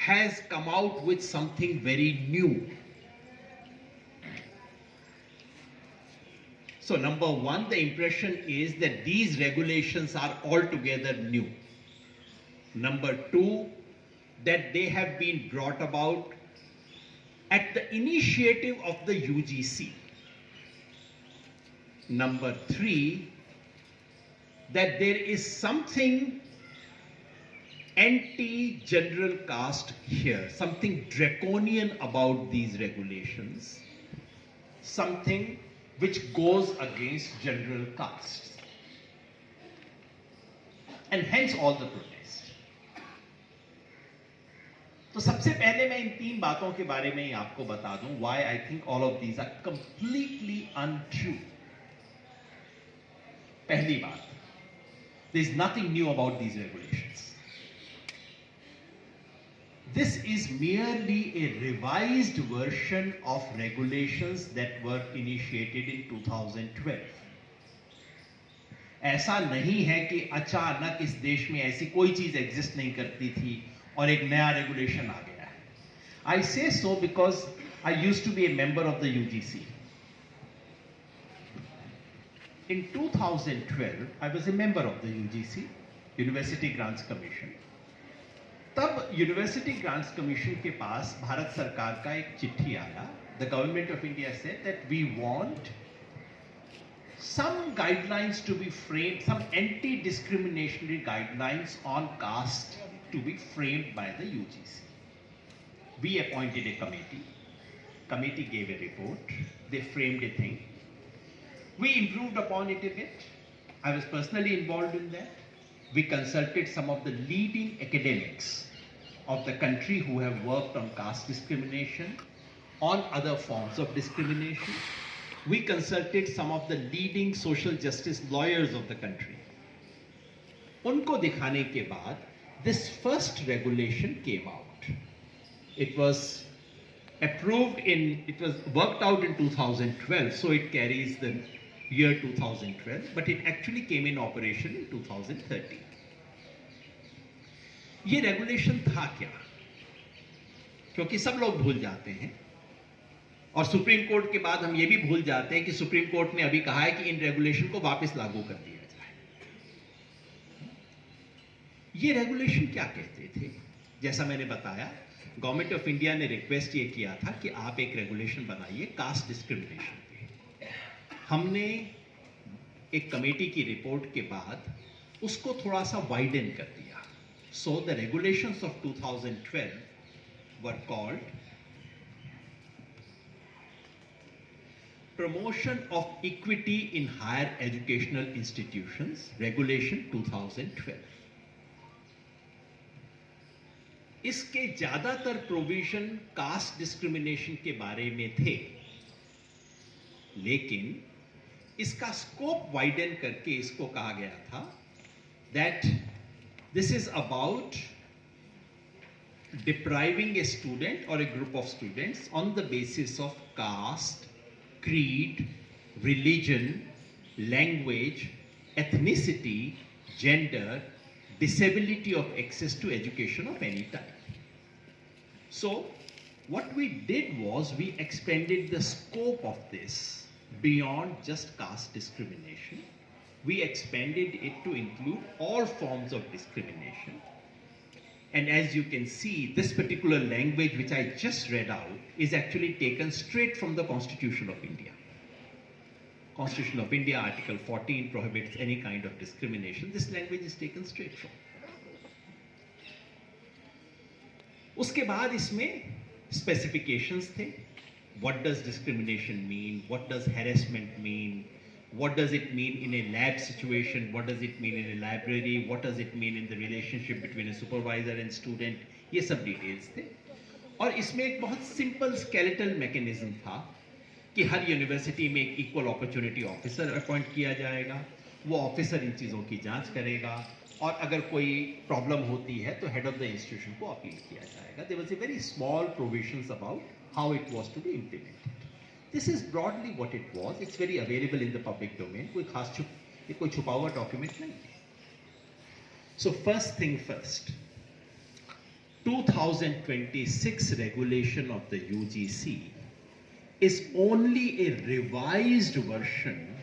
has come out with something very new. So number one, the impression is that these regulations are altogether new. Number two, that they have been brought about at the initiative of the UGC. Number three, that there is something anti-general caste here, something draconian about these regulations, something which goes against general castes. And hence all the protest. तो सबसे पहले मैं इन तीन बातों के बारे में आपको बता दूं why I think all of these are completely untrue. पहली बात, there is nothing new about these regulations. This is merely a revised version of regulations that were initiated in 2012. ऐसा नहीं है कि अचानक इस देश में ऐसी कोई चीज एग्जिस्ट नहीं करती थी और एक नया रेगुलेशन आ गया है. I say so because I used to be a member of the UGC. In 2012, I was a member of the UGC, University Grants Commission. तब यूनिवर्सिटी ग्रांट्स कमीशन के पास भारत सरकार का एक चिट्ठी आया. The government of India said that we want some guidelines to be framed, some anti-discriminatory guidelines on caste to be framed by the UGC. We appointed a committee. Committee gave a report. They framed a thing. We improved upon it a bit. I was personally involved in that. We consulted some of the leading academics of the country who have worked on caste discrimination, on other forms of discrimination. We consulted some of the leading social justice lawyers of the country. उनको दिखाने के बाद this first regulation came out. It was approved it was worked out in 2012, so it carries the year 2012, but it actually came in operation in 2013. ये regulation था क्या? क्योंकि सब लोग भूल जाते हैं और सुप्रीम कोर्ट के बाद हम ये भी भूल जाते हैं कि सुप्रीम कोर्ट ने अभी कहा है कि इन रेगुलेशन को वापस लागू कर दिया जाए. ये रेगुलेशन क्या कहते थे? जैसा मैंने बताया, गवर्नमेंट ऑफ इंडिया ने रिक्वेस्ट ये किया था कि आप एक रेगुलेशन बनाइए कास्ट डिस्क्रिमिनेशन पे. हमने एक कमेटी की रिपोर्ट के बाद उसको थोड़ा सा वाइडन कर दिया. So the regulations of 2012 were called Promotion of Equity in Higher Educational Institutions, Regulation 2012. इसके ज्यादातर प्रोविजन कास्ट डिस्क्रिमिनेशन के बारे में थे, लेकिन इसका स्कोप वाइडन करके इसको कहा गया था that this is about depriving a student or a group of students on the basis of caste, creed, religion, language, ethnicity, gender, disability of access to education of any type. So what we did was we expanded the scope of this beyond just caste discrimination. We expanded it to include all forms of discrimination. And as you can see, this particular language which I just read out is actually taken straight from the Constitution of India. Constitution of India, Article 14 prohibits any kind of discrimination. This language is taken straight from. उसके बाद इसमें specifications थे. What does discrimination mean? What does harassment mean? What does it mean in a lab situation? What does it mean in a library? What does it mean in the relationship between a supervisor and student? ये सब details थे. और इसमें एक बहुत simple skeletal mechanism था कि हर university में एक इक्वल अपॉर्चुनिटी ऑफिसर अपॉइंट किया जाएगा. वो ऑफिसर इन चीज़ों की जांच करेगा और अगर कोई प्रॉब्लम होती है तो हेड ऑफ द इंस्टीट्यूशन को अपील किया जाएगा. There was a very small provisions about how it was to be implemented. This is broadly what it was. It's very available in the public domain. कोई छुपा हुआ document नहीं है. So first thing first, 2026 regulation of the UGC is only a revised version